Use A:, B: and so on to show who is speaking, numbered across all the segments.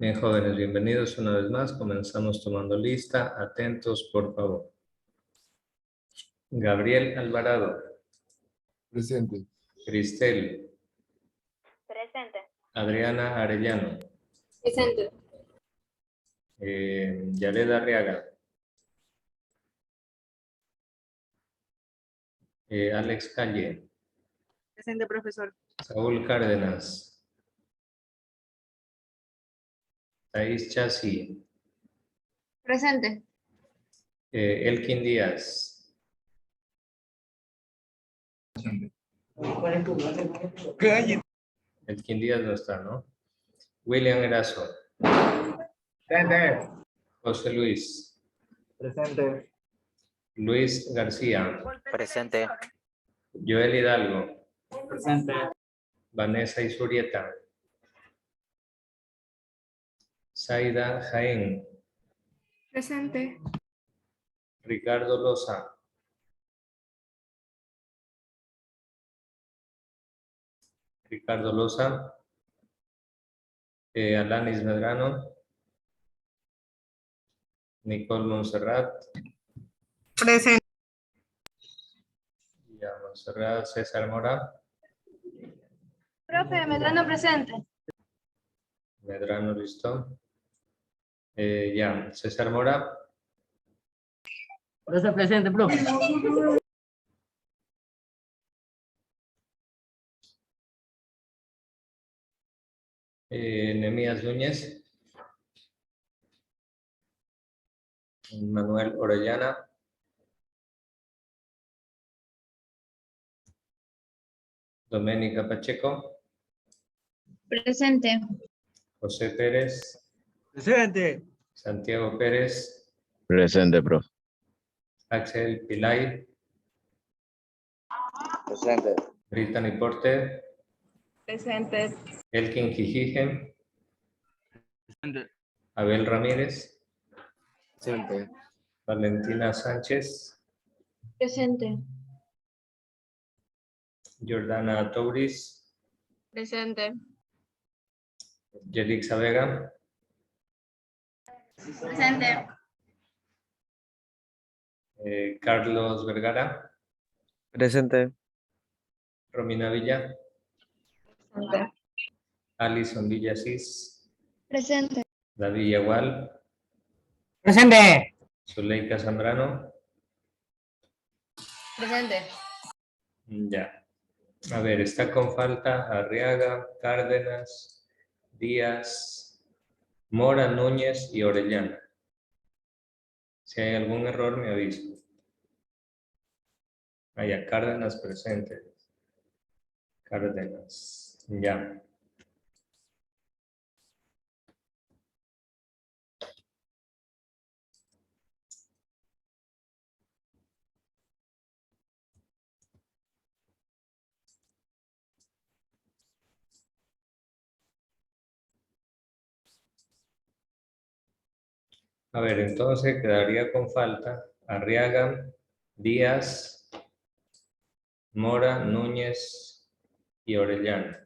A: Bien, jóvenes, bienvenidos una vez más. Comenzamos tomando lista. Atentos, por favor. Gabriel Alvarado.
B: Presente.
A: Cristel.
C: Presente.
A: Adriana Arellano.
C: Presente.
A: Yared Arriaga. Alex Calle.
D: Presente, profesor.
A: Saúl Cárdenas. Thais Chasi.
C: Presente.
A: Elkin Díaz. Elkin Díaz no está, ¿no? William Erazo.
B: Presente.
A: José Luis.
B: Presente.
A: Luis García.
E: Presente.
A: Joel Hidalgo.
B: Presente.
A: Vanessa Isurieta. Zaida Jaén.
C: Presente.
A: Ricardo Loza. Ricardo Loza. Alanis Medrano. Nicole Montserrat.
D: Presente.
A: Ya, Montserrat. César Mora.
C: Profe, Medrano presente.
A: Medrano, listo. Ya, César Mora.
D: Presente, profe.
A: Nemías Núñez. Manuel Orellana. Doménica Pacheco.
C: Presente.
A: José Pérez.
B: Presente.
A: Santiago Pérez.
F: Presente, profe.
A: Axel Pilay.
F: Presente.
A: Brittany Porter.
D: Presente.
A: Elkin Quijije.
B: Presente.
A: Abel Ramírez.
B: Presente.
A: Valentina Sánchez.
C: Presente.
A: Jordana Touris.
C: Presente.
A: Yelixa Vega.
C: Presente.
A: Carlos Vergara.
F: Presente.
A: Romina Villa.
C: Presente.
A: Alison Villasís.
C: Presente.
A: David Yagual.
D: Presente.
A: Zuleika Zambrano.
C: Presente.
A: Ya. A ver, está con falta Arriaga, Cárdenas, Díaz, Mora, Núñez y Orellana. Si hay algún error, me aviso. Ya, Cárdenas presente. Cárdenas. Ya. A ver, entonces quedaría con falta Arriaga, Díaz, Mora, Núñez y Orellana.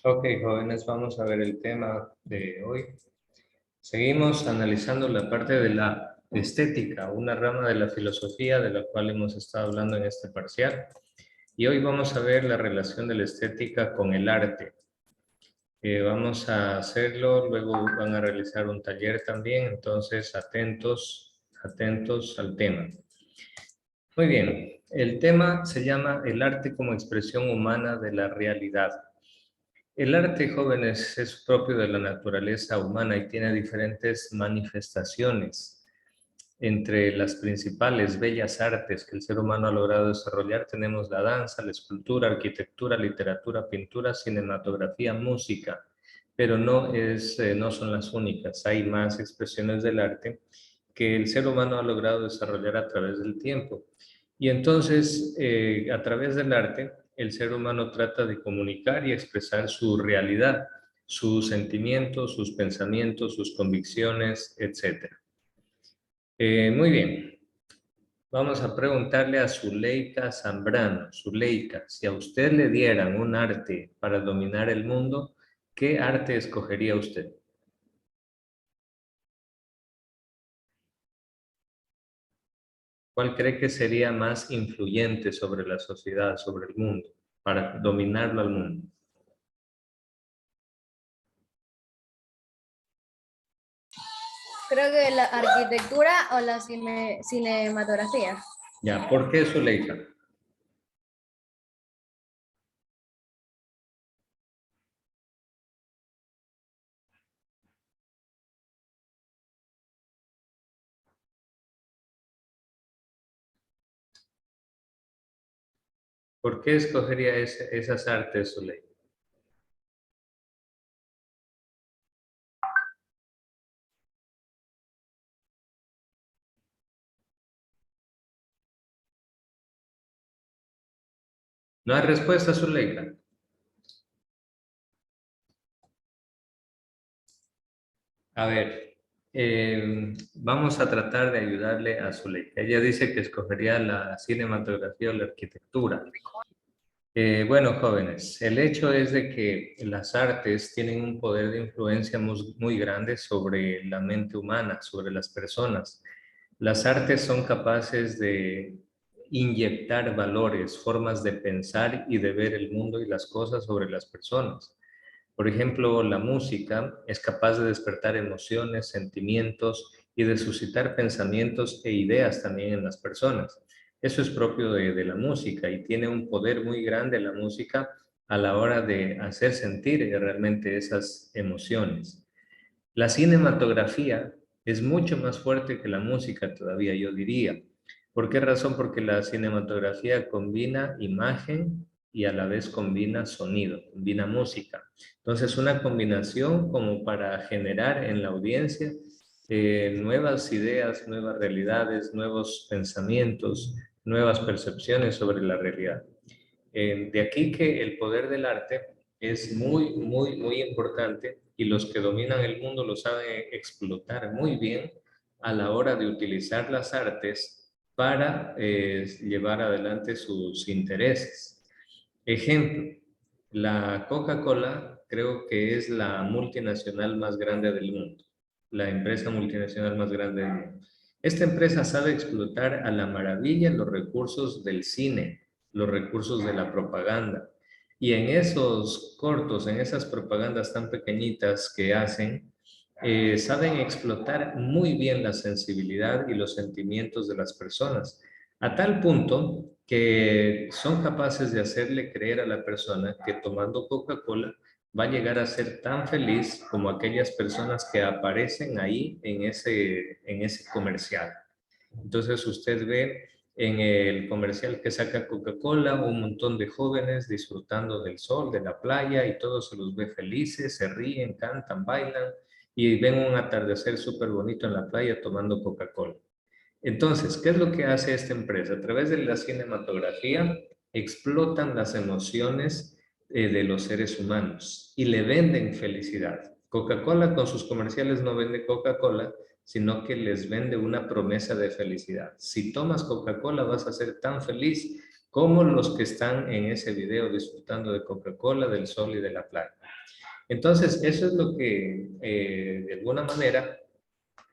A: Ok, jóvenes, vamos a ver el tema de hoy. Seguimos analizando la parte de la estética, una rama de la filosofía de la cual hemos estado hablando en este parcial. Y hoy vamos a ver la relación de la estética con el arte. Vamos a hacerlo, luego van a realizar un taller también, entonces atentos al tema. Muy bien, el tema se llama el arte como expresión humana de la realidad. El arte, jóvenes, es propio de la naturaleza humana y tiene diferentes manifestaciones. Entre las principales bellas artes que el ser humano ha logrado desarrollar tenemos la danza, la escultura, arquitectura, literatura, pintura, cinematografía, música, pero no son las únicas. Hay más expresiones del arte que el ser humano ha logrado desarrollar a través del tiempo. Y entonces, a través del arte, el ser humano trata de comunicar y expresar su realidad, sus sentimientos, sus pensamientos, sus convicciones, etc. Muy bien. Vamos a preguntarle a Zuleika Zambrano. Zuleika, si a usted le dieran un arte para dominar el mundo, ¿qué arte escogería usted? ¿Cuál cree que sería más influyente sobre la sociedad, sobre el mundo, para dominarlo al mundo?
C: Creo que la arquitectura o la cinematografía.
A: Ya, ¿por qué Zuleika? ¿Por qué escogería esas artes, Zuleika? ¿No hay respuesta, Zuleika? A ver, vamos a tratar de ayudarle a Zuleika. Ella dice que escogería la cinematografía o la arquitectura. Bueno, jóvenes, el hecho es de que las artes tienen un poder de influencia muy grande sobre la mente humana, sobre las personas. Las artes son capaces de inyectar valores, formas de pensar y de ver el mundo y las cosas sobre las personas. Por ejemplo, la música es capaz de despertar emociones, sentimientos y de suscitar pensamientos e ideas también en las personas. Eso es propio de la música y tiene un poder muy grande la música a la hora de hacer sentir realmente esas emociones. La cinematografía es mucho más fuerte que la música todavía, yo diría. ¿Por qué razón? Porque la cinematografía combina imagen y a la vez combina sonido, combina música. Entonces, una combinación como para generar en la audiencia nuevas ideas, nuevas realidades, nuevos pensamientos, nuevas percepciones sobre la realidad. De aquí que el poder del arte es muy importante y los que dominan el mundo lo saben explotar muy bien a la hora de utilizar las artes para llevar adelante sus intereses. Ejemplo, la Coca-Cola creo que es la multinacional más grande del mundo, la empresa multinacional más grande del mundo. Esta empresa sabe explotar a la maravilla los recursos del cine, los recursos de la propaganda. Y en esos cortos, en esas propagandas tan pequeñitas que hacen, saben explotar muy bien la sensibilidad y los sentimientos de las personas, a tal punto que son capaces de hacerle creer a la persona que tomando Coca-Cola va a llegar a ser tan feliz como aquellas personas que aparecen ahí en ese comercial. Entonces usted ve en el comercial que saca Coca-Cola un montón de jóvenes disfrutando del sol, de la playa y todos se los ve felices, se ríen, cantan, bailan y ven un atardecer súper bonito en la playa tomando Coca-Cola. Entonces, ¿qué es lo que hace esta empresa? A través de la cinematografía explotan las emociones de los seres humanos y le venden felicidad. Coca-Cola con sus comerciales no vende Coca-Cola, sino que les vende una promesa de felicidad. Si tomas Coca-Cola vas a ser tan feliz como los que están en ese video disfrutando de Coca-Cola, del sol y de la playa. Entonces, eso es lo que de alguna manera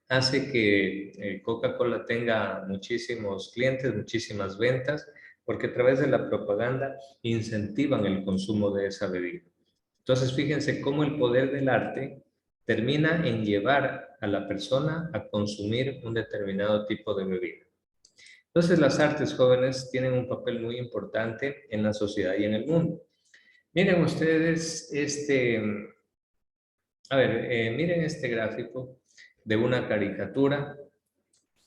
A: hace que Coca-Cola tenga muchísimos clientes, muchísimas ventas, porque a través de la propaganda incentivan el consumo de esa bebida. Entonces, fíjense cómo el poder del arte termina en llevar a la persona a consumir un determinado tipo de bebida. Entonces las artes jóvenes tienen un papel muy importante en la sociedad y en el mundo. Miren ustedes miren este gráfico de una caricatura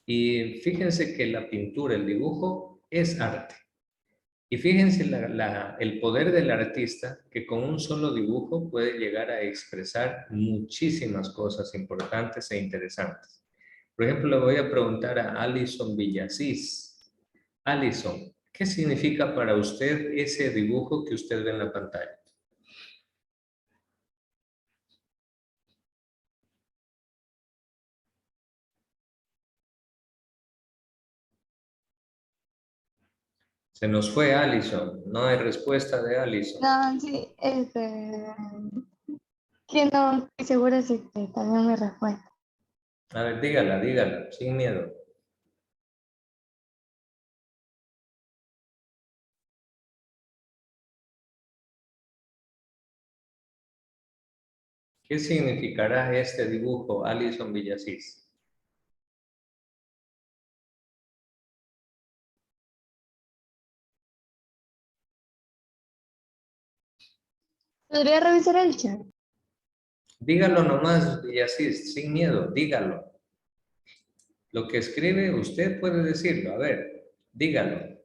A: y fíjense que la pintura, el dibujo es arte. Y fíjense el poder del artista que con un solo dibujo puede llegar a expresar muchísimas cosas importantes e interesantes. Por ejemplo, le voy a preguntar a Alison Villasís. Alison, ¿qué significa para usted ese dibujo que usted ve en la pantalla? Se nos fue Alison, no hay respuesta de Alison.
C: No, sí, que no estoy segura si también mi respuesta.
A: A ver, dígala, sin miedo. ¿Qué significará este dibujo, Alison Villasís?
C: ¿Podría revisar el chat?
A: Dígalo nomás, Villasís, sin miedo, dígalo. Lo que escribe usted puede decirlo, a ver, dígalo.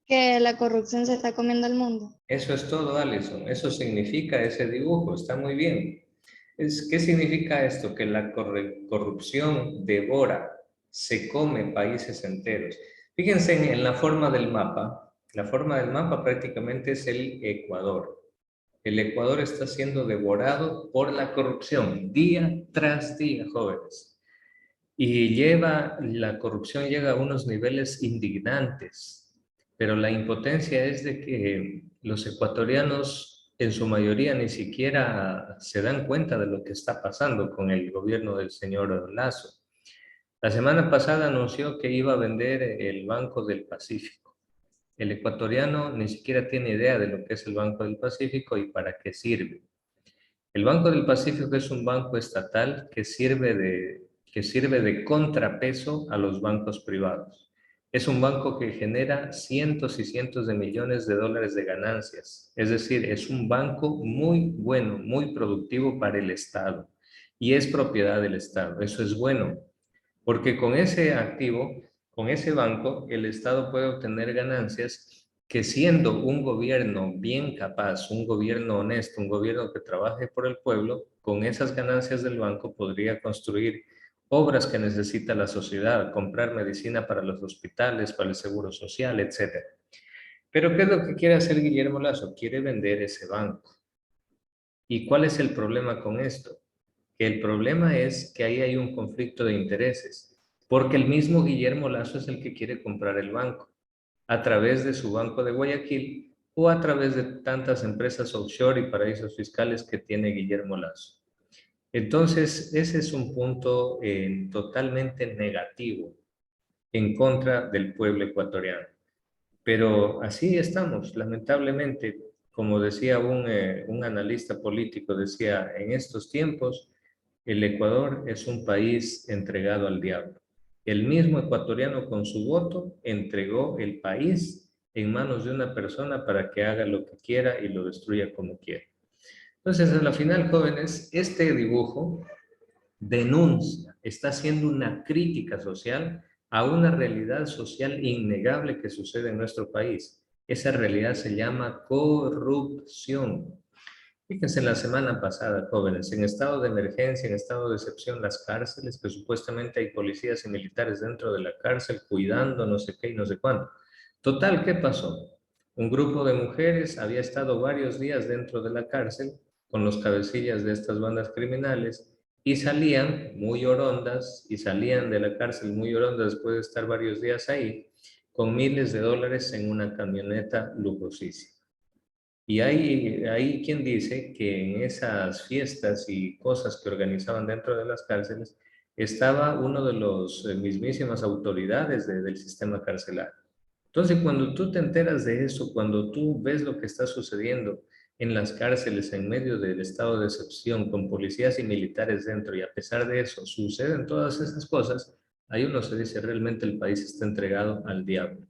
C: Que la corrupción se está comiendo el mundo.
A: Eso es todo, Alison. Eso significa ese dibujo. Está muy bien. ¿Qué significa esto? Que la corrupción devora, se come países enteros. Fíjense en la forma del mapa. La forma del mapa prácticamente es el Ecuador. El Ecuador está siendo devorado por la corrupción día tras día, jóvenes. Y la corrupción llega a unos niveles indignantes, pero la impotencia es de que los ecuatorianos en su mayoría ni siquiera se dan cuenta de lo que está pasando con el gobierno del señor Lazo. La semana pasada anunció que iba a vender el Banco del Pacífico. El ecuatoriano ni siquiera tiene idea de lo que es el Banco del Pacífico y para qué sirve. El Banco del Pacífico es un banco estatal que sirve de contrapeso a los bancos privados. Es un banco que genera cientos y cientos de millones de dólares de ganancias. Es decir, es un banco muy bueno, muy productivo para el Estado y es propiedad del Estado. Eso es bueno, porque con ese activo, con ese banco, el Estado puede obtener ganancias que siendo un gobierno bien capaz, un gobierno honesto, un gobierno que trabaje por el pueblo, con esas ganancias del banco podría construir obras que necesita la sociedad, comprar medicina para los hospitales, para el seguro social, etc. Pero ¿qué es lo que quiere hacer Guillermo Lazo? Quiere vender ese banco. ¿Y cuál es el problema con esto? Que el problema es que ahí hay un conflicto de intereses, porque el mismo Guillermo Lazo es el que quiere comprar el banco, a través de su Banco de Guayaquil o a través de tantas empresas offshore y paraísos fiscales que tiene Guillermo Lazo. Entonces, ese es un punto totalmente negativo en contra del pueblo ecuatoriano. Pero así estamos, lamentablemente, como decía un analista político, decía, en estos tiempos el Ecuador es un país entregado al diablo. El mismo ecuatoriano con su voto entregó el país en manos de una persona para que haga lo que quiera y lo destruya como quiera. Entonces, a la final, jóvenes, este dibujo denuncia, está haciendo una crítica social a una realidad social innegable que sucede en nuestro país. Esa realidad se llama corrupción. Fíjense, la semana pasada, jóvenes, en estado de emergencia, en estado de excepción, las cárceles, que supuestamente hay policías y militares dentro de la cárcel cuidando no sé qué y no sé cuánto. Total, ¿qué pasó? Un grupo de mujeres había estado varios días dentro de la cárcel con los cabecillas de estas bandas criminales y salían muy orondas y salían de la cárcel muy orondas después de estar varios días ahí con miles de dólares en una camioneta lujosísima. Y hay quien dice que en esas fiestas y cosas que organizaban dentro de las cárceles estaba uno de los mismísimas autoridades del sistema carcelario. Entonces, cuando tú te enteras de eso, cuando tú ves lo que está sucediendo en las cárceles en medio del estado de excepción, con policías y militares dentro, y a pesar de eso suceden todas esas cosas, Ahí uno se dice, realmente el país está entregado al diablo.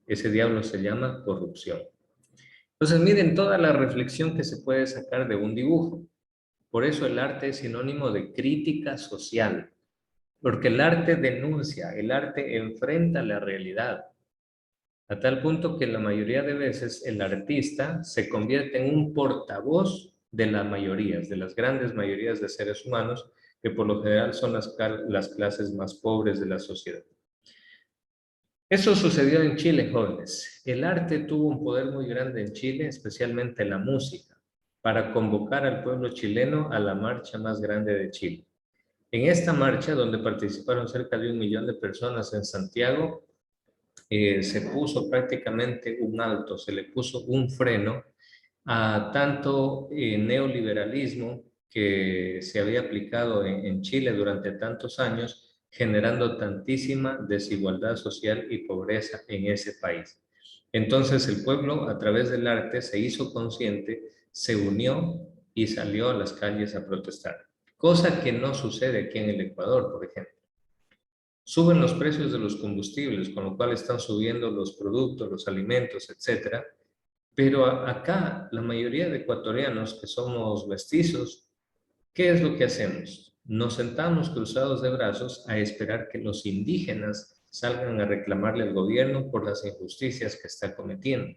A: Ese diablo se llama corrupción. Entonces, miren toda la reflexión que se puede sacar de un dibujo. Por eso el arte es sinónimo de crítica social, porque el arte denuncia, el arte enfrenta la realidad, a tal punto que la mayoría de veces el artista se convierte en un portavoz de las mayorías, de las grandes mayorías de seres humanos, que por lo general son las clases más pobres de la sociedad. Eso sucedió en Chile, jóvenes. El arte tuvo un poder muy grande en Chile, especialmente la música, para convocar al pueblo chileno a la marcha más grande de Chile. En esta marcha, donde participaron cerca de 1 millón de personas en Santiago, se puso prácticamente un alto, se le puso un freno a tanto neoliberalismo que se había aplicado en Chile durante tantos años, generando tantísima desigualdad social y pobreza en ese país. Entonces el pueblo, a través del arte, se hizo consciente, se unió y salió a las calles a protestar. Cosa que no sucede aquí en el Ecuador, por ejemplo. Suben los precios de los combustibles, con lo cual están subiendo los productos, los alimentos, etcétera. Pero acá, la mayoría de ecuatorianos que somos mestizos, ¿qué es lo que hacemos? Nos sentamos cruzados de brazos a esperar que los indígenas salgan a reclamarle al gobierno por las injusticias que está cometiendo.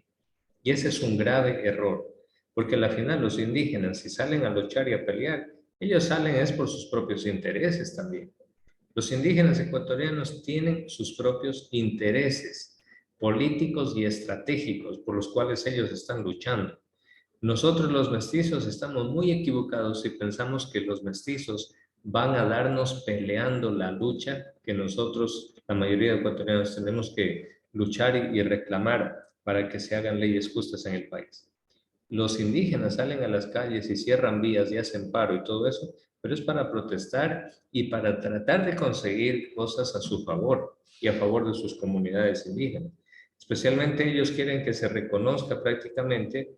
A: Y ese es un grave error, porque al final los indígenas, si salen a luchar y a pelear, ellos salen es por sus propios intereses también. Los indígenas ecuatorianos tienen sus propios intereses políticos y estratégicos por los cuales ellos están luchando. Nosotros los mestizos estamos muy equivocados si pensamos que los mestizos van a darnos peleando la lucha que nosotros, la mayoría de ecuatorianos, tenemos que luchar y reclamar para que se hagan leyes justas en el país. Los indígenas salen a las calles y cierran vías y hacen paro y todo eso, pero es para protestar y para tratar de conseguir cosas a su favor y a favor de sus comunidades indígenas. Especialmente ellos quieren que se reconozca prácticamente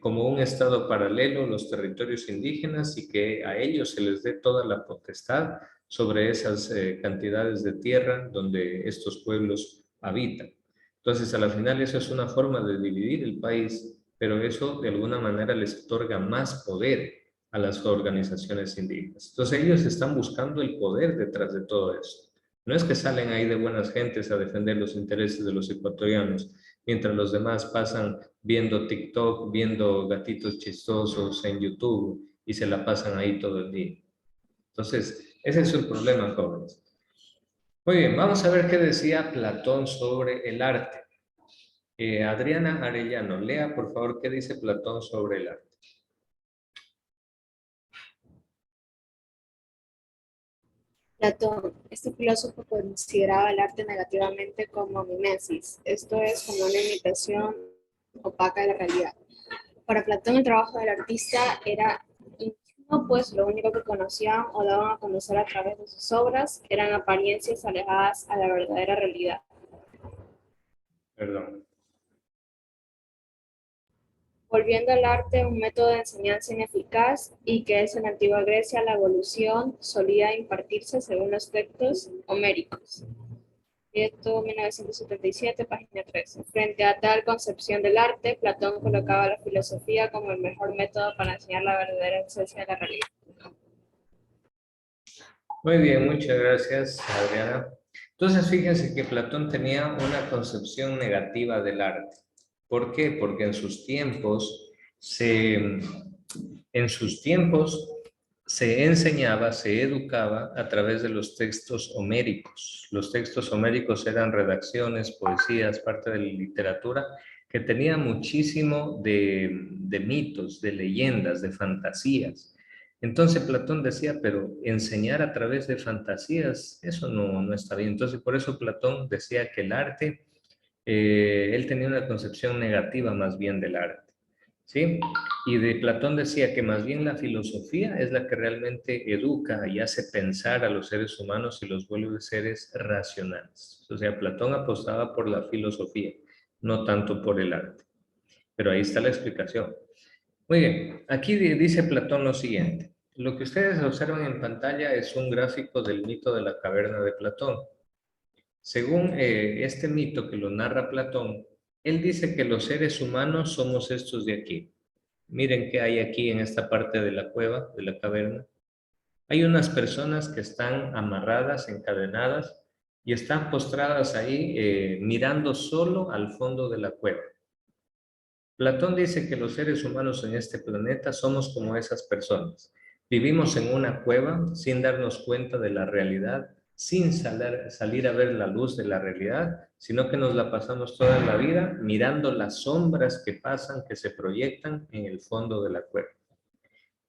A: como un estado paralelo los territorios indígenas y que a ellos se les dé toda la potestad sobre esas cantidades de tierra donde estos pueblos habitan. Entonces, a la final, eso es una forma de dividir el país, pero eso de alguna manera les otorga más poder a las organizaciones indígenas. Entonces, ellos están buscando el poder detrás de todo eso. No es que salen ahí de buenas gentes a defender los intereses de los ecuatorianos, mientras los demás pasan viendo TikTok, viendo gatitos chistosos en YouTube y se la pasan ahí todo el día. Entonces, ese es el problema, jóvenes. Muy bien, vamos a ver qué decía Platón sobre el arte. Adriana Arellano, lea por favor qué dice Platón sobre el arte.
E: Platón, este filósofo consideraba el arte negativamente como mimesis, esto es, como una imitación opaca de la realidad. Para Platón, el trabajo del artista era ingenuo, pues lo único que conocían o daban a conocer a través de sus obras eran apariencias alejadas a la verdadera realidad.
A: Perdón.
E: Volviendo al arte un método de enseñanza ineficaz y que es en la antigua Grecia la evolución solía impartirse según los textos homéricos. Esto 1977, página 13. Frente a tal concepción del arte, Platón colocaba la filosofía como el mejor método para enseñar la verdadera esencia de la realidad.
A: Muy bien, muchas gracias, Adriana. Entonces, fíjense que Platón tenía una concepción negativa del arte. ¿Por qué? Porque en sus tiempos se enseñaba, se educaba a través de los textos homéricos. Los textos homéricos eran redacciones, poesías, parte de la literatura, que tenía muchísimo de mitos, de leyendas, de fantasías. Entonces Platón decía, pero enseñar a través de fantasías, eso no está bien. Entonces por eso Platón decía que el arte, él tenía una concepción negativa más bien del arte, ¿sí? Y de Platón decía que más bien la filosofía es la que realmente educa y hace pensar a los seres humanos y los vuelve seres racionales. O sea, Platón apostaba por la filosofía, no tanto por el arte. Pero ahí está la explicación. Muy bien, aquí dice Platón lo siguiente. Lo que ustedes observan en pantalla es un gráfico del mito de la caverna de Platón. Según este mito que lo narra Platón, él dice que los seres humanos somos estos de aquí. Miren qué hay aquí en esta parte de la cueva, de la caverna. Hay unas personas que están amarradas, encadenadas, y están postradas ahí mirando solo al fondo de la cueva. Platón dice que los seres humanos en este planeta somos como esas personas. Vivimos en una cueva sin darnos cuenta de la realidad, sin salir a ver la luz de la realidad, sino que nos la pasamos toda la vida mirando las sombras que pasan, que se proyectan en el fondo de la cueva.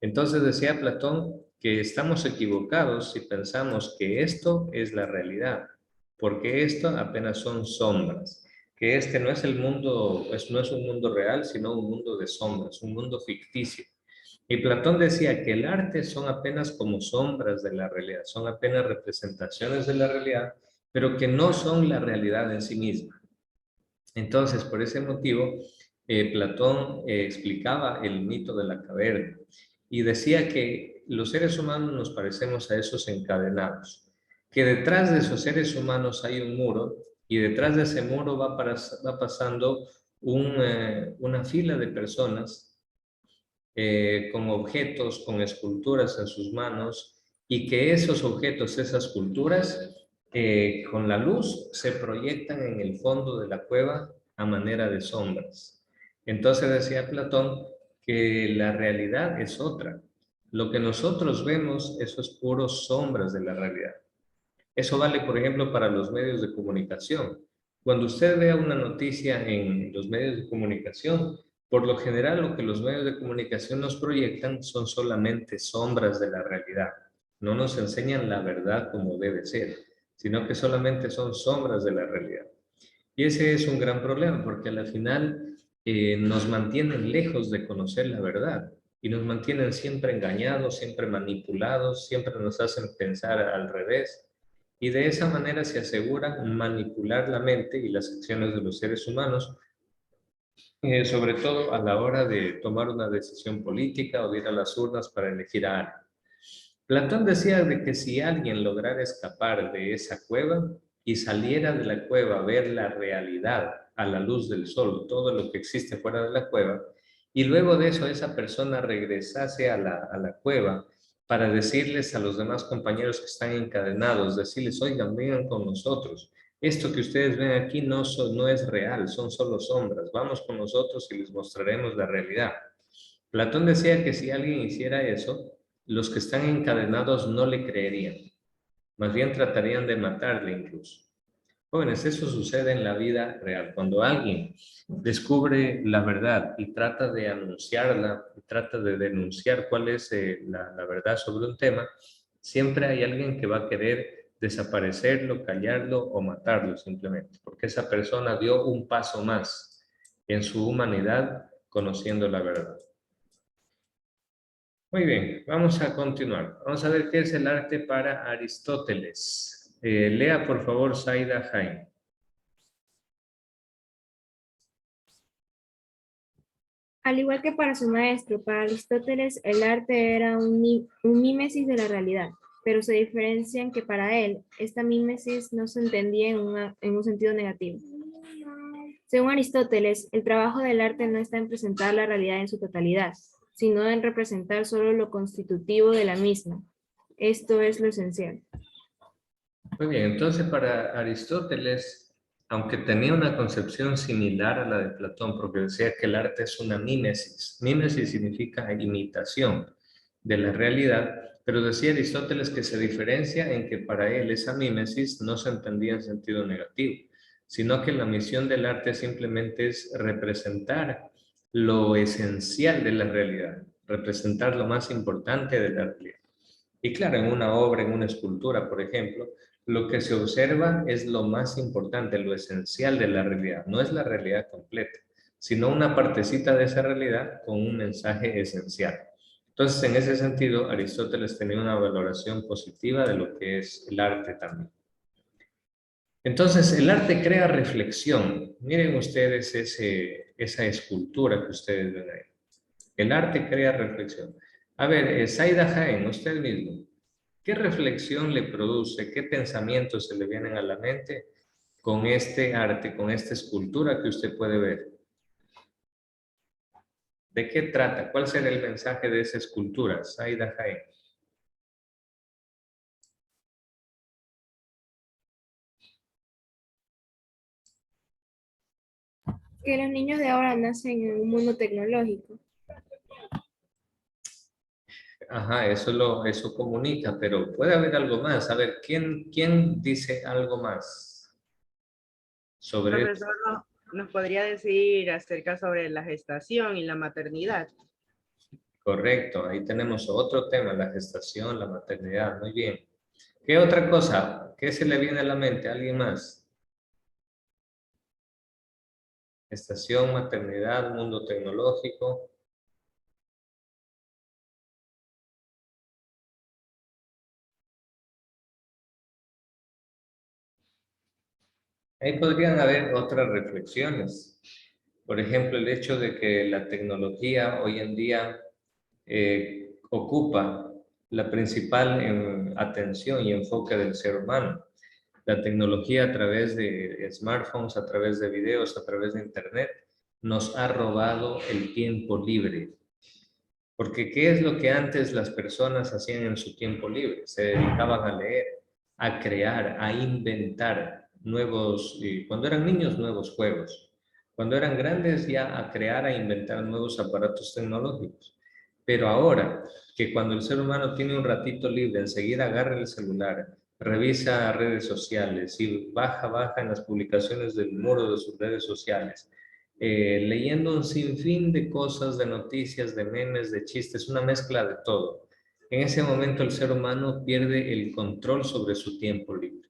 A: Entonces decía Platón que estamos equivocados si pensamos que esto es la realidad, porque esto apenas son sombras, que este no es el mundo, no es un mundo real, sino un mundo de sombras, un mundo ficticio. Y Platón decía que el arte son apenas como sombras de la realidad, son apenas representaciones de la realidad, pero que no son la realidad en sí misma. Entonces, por ese motivo, Platón explicaba el mito de la caverna y decía que los seres humanos nos parecemos a esos encadenados, que detrás de esos seres humanos hay un muro y detrás de ese muro va pasando una fila de personas con objetos, con esculturas en sus manos, y que esos objetos, esas culturas, con la luz se proyectan en el fondo de la cueva a manera de sombras. Entonces decía Platón que la realidad es otra. Lo que nosotros vemos, eso es puro sombras de la realidad. Eso vale, por ejemplo, para los medios de comunicación. Cuando usted vea una noticia en los medios de comunicación, por lo general lo que los medios de comunicación nos proyectan son solamente sombras de la realidad. No nos enseñan la verdad como debe ser, sino que solamente son sombras de la realidad. Y ese es un gran problema, porque al final nos mantienen lejos de conocer la verdad y nos mantienen siempre engañados, siempre manipulados, siempre nos hacen pensar al revés. Y de esa manera se aseguran manipular la mente y las acciones de los seres humanos, sobre todo a la hora de tomar una decisión política o de ir a las urnas para elegir a alguien. Platón decía de que si alguien lograra escapar de esa cueva y saliera de la cueva a ver la realidad a la luz del sol, todo lo que existe fuera de la cueva, y luego de eso esa persona regresase a la cueva para decirles a los demás compañeros que están encadenados, decirles, oigan, vengan con nosotros. Esto que ustedes ven aquí no es real, son solo sombras. Vamos con nosotros y les mostraremos la realidad. Platón decía que si alguien hiciera eso, los que están encadenados no le creerían. Más bien tratarían de matarle incluso. Jóvenes, eso sucede en la vida real. Cuando alguien descubre la verdad y trata de anunciarla, trata de denunciar cuál es la verdad sobre un tema, siempre hay alguien que va a querer desaparecerlo, callarlo o matarlo simplemente, porque esa persona dio un paso más en su humanidad conociendo la verdad. Muy bien, vamos a continuar. Vamos a ver qué es el arte para Aristóteles. Lea, por favor, Zaida Jaime.
E: Al igual que para su maestro, para Aristóteles el arte era un mímesis de la realidad, pero se diferencian que para él esta mímesis no se entendía en un sentido negativo. Según Aristóteles, el trabajo del arte no está en presentar la realidad en su totalidad, sino en representar solo lo constitutivo de la misma. Esto es lo esencial.
A: Muy bien, entonces para Aristóteles, aunque tenía una concepción similar a la de Platón, porque decía que el arte es una mímesis. Mímesis significa imitación de la realidad, pero decía Aristóteles que se diferencia en que para él esa mímesis no se entendía en sentido negativo, sino que la misión del arte simplemente es representar lo esencial de la realidad, representar lo más importante de la realidad. Y claro, en una obra, en una escultura, por ejemplo, lo que se observa es lo más importante, lo esencial de la realidad. No es la realidad completa, sino una partecita de esa realidad con un mensaje esencial. Entonces, en ese sentido, Aristóteles tenía una valoración positiva de lo que es el arte también. Entonces, el arte crea reflexión. Miren ustedes esa escultura que ustedes ven ahí. El arte crea reflexión. A ver, Zaida Jaén, usted mismo, ¿qué reflexión le produce, qué pensamientos se le vienen a la mente con este arte, con esta escultura que usted puede ver? ¿De qué trata? ¿Cuál será el mensaje de esa escultura? Zaida Jaén.
E: Que los niños de ahora nacen en un mundo tecnológico.
A: Ajá, eso comunica, pero puede haber algo más. A ver, ¿quién dice algo más sobre esto?
D: Profesor, ¿nos podría decir acerca sobre la gestación y la maternidad?
A: Correcto, ahí tenemos otro tema, la gestación, la maternidad, muy bien. ¿Qué otra cosa? ¿Qué se le viene a la mente? ¿Alguien más? Gestación, maternidad, mundo tecnológico. Ahí podrían haber otras reflexiones. Por ejemplo, el hecho de que la tecnología hoy en día ocupa la principal atención y enfoque del ser humano. La tecnología a través de smartphones, a través de videos, a través de internet, nos ha robado el tiempo libre. Porque ¿qué es lo que antes las personas hacían en su tiempo libre? Se dedicaban a leer, a crear, a inventar nuevos, cuando eran niños, nuevos juegos. Cuando eran grandes, ya a crear, a inventar nuevos aparatos tecnológicos. Pero ahora, que cuando el ser humano tiene un ratito libre, enseguida agarra el celular, revisa redes sociales y baja en las publicaciones del muro de sus redes sociales, leyendo un sinfín de cosas, de noticias, de memes, de chistes, una mezcla de todo. En ese momento el ser humano pierde el control sobre su tiempo libre.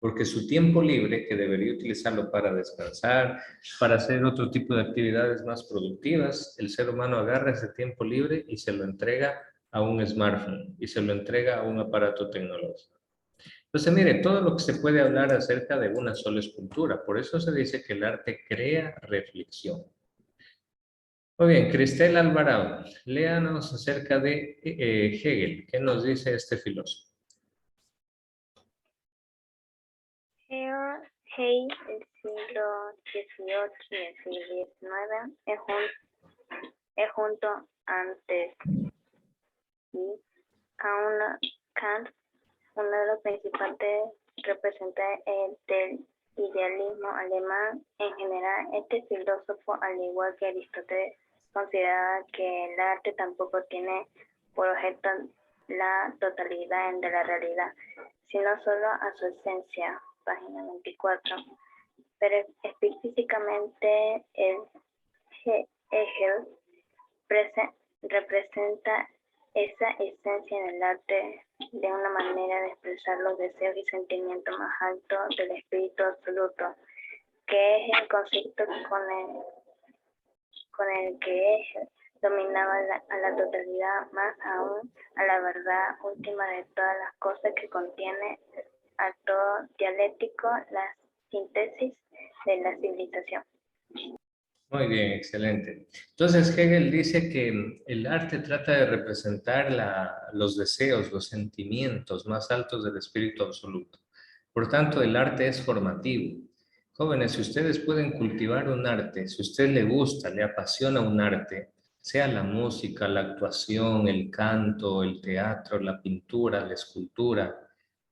A: Porque su tiempo libre, que debería utilizarlo para descansar, para hacer otro tipo de actividades más productivas, el ser humano agarra ese tiempo libre y se lo entrega a un smartphone y se lo entrega a un aparato tecnológico. Entonces, mire, todo lo que se puede hablar acerca de una sola escultura. Por eso se dice que el arte crea reflexión. Muy bien, Cristel Alvarado, léanos acerca de Hegel. ¿Qué nos dice este filósofo?
C: Hegel, el siglo XVIII y el siglo XIX, es junto antes y a una Kant, uno de los principales representantes del idealismo alemán. En general, este filósofo, al igual que Aristóteles, consideraba que el arte tampoco tiene por objeto la totalidad de la realidad, sino solo a su esencia, página 24. Pero específicamente el Hegel representa esa esencia en el arte de una manera de expresar los deseos y sentimientos más altos del espíritu absoluto, que es el concepto con el que Hegel dominaba a la totalidad, más aún a la verdad última de todas las cosas, que contiene a todo dialéctico la síntesis de la civilización.
A: Muy bien, excelente. Entonces Hegel dice que el arte trata de representar los deseos, los sentimientos más altos del espíritu absoluto. Por tanto, el arte es formativo. Jóvenes, si ustedes pueden cultivar un arte, si a usted le gusta, le apasiona un arte, sea la música, la actuación, el canto, el teatro, la pintura, la escultura,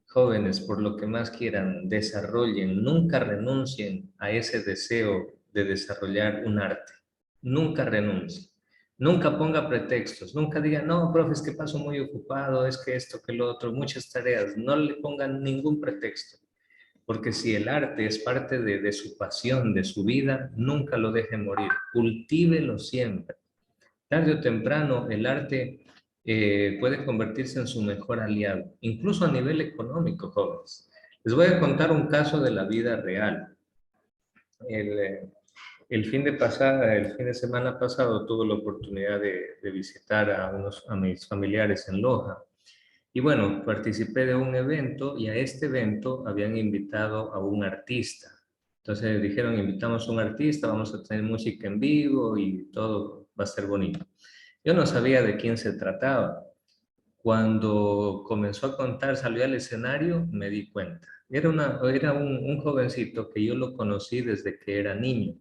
A: jóvenes, por lo que más quieran, desarrollen, nunca renuncien a ese deseo de desarrollar un arte. Nunca renuncie. Nunca ponga pretextos. Nunca diga, no, profe, es que paso muy ocupado, es que esto, que lo otro, muchas tareas. No le pongan ningún pretexto. Porque si el arte es parte de su pasión, de su vida, nunca lo deje morir. Cultívelo siempre. Tarde o temprano, el arte puede convertirse en su mejor aliado, incluso a nivel económico, jóvenes. Les voy a contar un caso de la vida real. El fin de semana pasado tuve la oportunidad de visitar a mis familiares en Loja. Y bueno, participé de un evento y a este evento habían invitado a un artista. Entonces dijeron, invitamos a un artista, vamos a tener música en vivo y todo va a ser bonito. Yo no sabía de quién se trataba. Cuando comenzó a contar, salió al escenario, me di cuenta. Era un jovencito que yo lo conocí desde que era niño.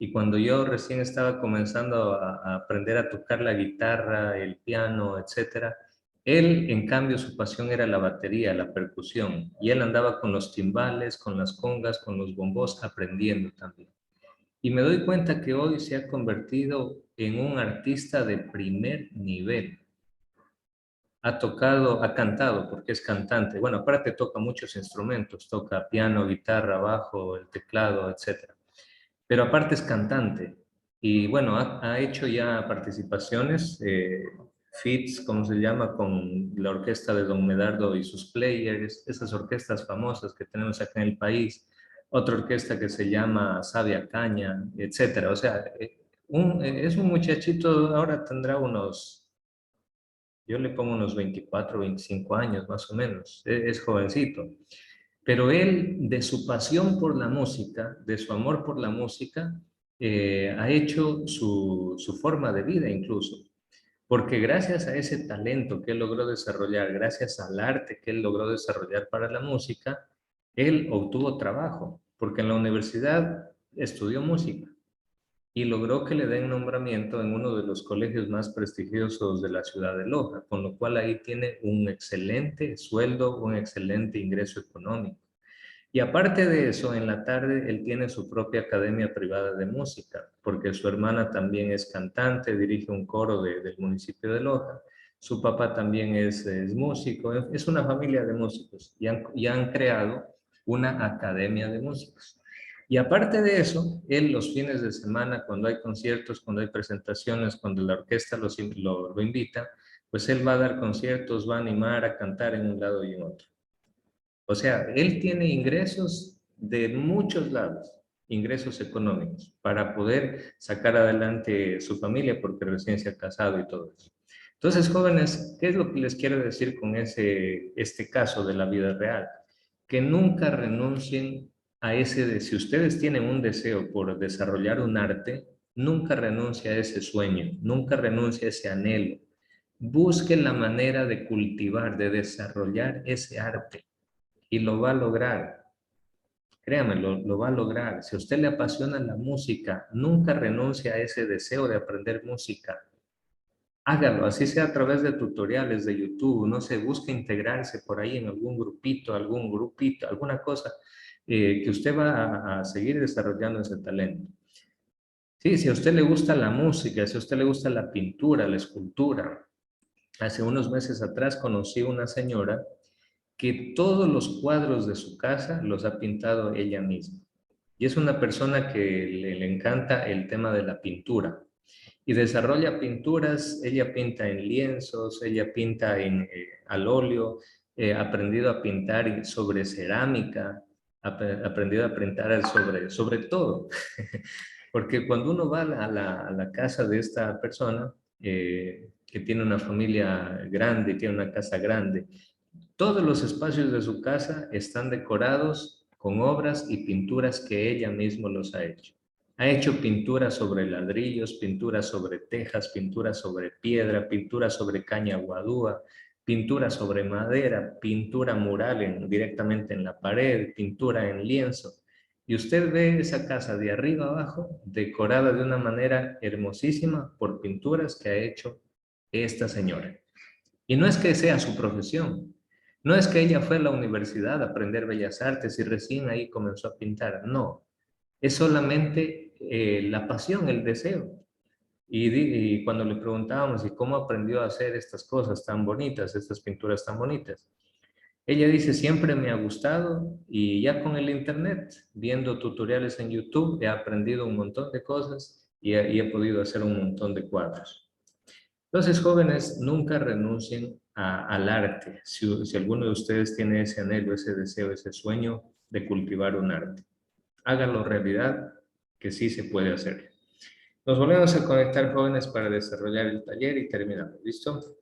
A: Y cuando yo recién estaba comenzando a aprender a tocar la guitarra, el piano, etcétera, él, en cambio, su pasión era la batería, la percusión. Y él andaba con los timbales, con las congas, con los bombos, aprendiendo también. Y me doy cuenta que hoy se ha convertido en un artista de primer nivel. Ha tocado, ha cantado, porque es cantante. Bueno, aparte toca muchos instrumentos, toca piano, guitarra, bajo, el teclado, etcétera. Pero aparte es cantante. Y bueno, ha hecho ya participaciones, feats, como se llama, con la orquesta de Don Medardo y sus players, esas orquestas famosas que tenemos acá en el país. Otra orquesta que se llama Sabia Caña, etcétera. O sea, es un muchachito, ahora tendrá unos, yo le pongo unos 24, 25 años más o menos, es jovencito. Pero él, de su pasión por la música, de su amor por la música, ha hecho su forma de vida incluso. Porque gracias a ese talento que él logró desarrollar, gracias al arte que él logró desarrollar para la música, él obtuvo trabajo, porque en la universidad estudió música y logró que le den nombramiento en uno de los colegios más prestigiosos de la ciudad de Loja, con lo cual ahí tiene un excelente sueldo, un excelente ingreso económico. Y aparte de eso, en la tarde él tiene su propia academia privada de música, porque su hermana también es cantante, dirige un coro del municipio de Loja. Su papá también es músico, es una familia de músicos y han creado una academia de músicos. Y aparte de eso, él los fines de semana, cuando hay conciertos, cuando hay presentaciones, cuando la orquesta lo invita, pues él va a dar conciertos, va a animar a cantar en un lado y en otro. O sea, él tiene ingresos de muchos lados, ingresos económicos, para poder sacar adelante su familia porque recién se ha casado y todo eso. Entonces, jóvenes, ¿qué es lo que les quiero decir con este caso de la vida real? Que nunca renuncien a si ustedes tienen un deseo por desarrollar un arte, nunca renuncie a ese sueño, nunca renuncie a ese anhelo. Busquen la manera de cultivar, de desarrollar ese arte y lo va a lograr. Créame, lo va a lograr. Si a usted le apasiona la música, nunca renuncie a ese deseo de aprender música. Hágalo, así sea a través de tutoriales de YouTube, no sé, busque integrarse por ahí en algún grupito, alguna cosa que usted va a seguir desarrollando ese talento. Sí, si a usted le gusta la música, si a usted le gusta la pintura, la escultura. Hace unos meses atrás conocí una señora que todos los cuadros de su casa los ha pintado ella misma. Y es una persona que le encanta el tema de la pintura. Y desarrolla pinturas, ella pinta en lienzos, ella pinta al óleo, ha aprendido a pintar sobre cerámica, ha aprendido a pintar sobre todo. Porque cuando uno va a la casa de esta persona, que tiene una familia grande, tiene una casa grande, todos los espacios de su casa están decorados con obras y pinturas que ella misma los ha hecho. Ha hecho pinturas sobre ladrillos, pinturas sobre tejas, pinturas sobre piedra, pinturas sobre caña guadúa, pintura sobre madera, pintura mural directamente en la pared, pintura en lienzo. Y usted ve esa casa de arriba abajo decorada de una manera hermosísima por pinturas que ha hecho esta señora. Y no es que sea su profesión, no es que ella fue a la universidad a aprender bellas artes y recién ahí comenzó a pintar, no. Es solamente la pasión, el deseo. Y cuando le preguntábamos, ¿y cómo aprendió a hacer estas cosas tan bonitas, estas pinturas tan bonitas? Ella dice, siempre me ha gustado y ya con el internet, viendo tutoriales en YouTube, he aprendido un montón de cosas y he podido hacer un montón de cuadros. Entonces, jóvenes, nunca renuncien al arte. Si alguno de ustedes tiene ese anhelo, ese deseo, ese sueño de cultivar un arte, háganlo realidad, que sí se puede hacer. Nos volvemos a conectar, jóvenes, para desarrollar el taller y terminamos. ¿Listo?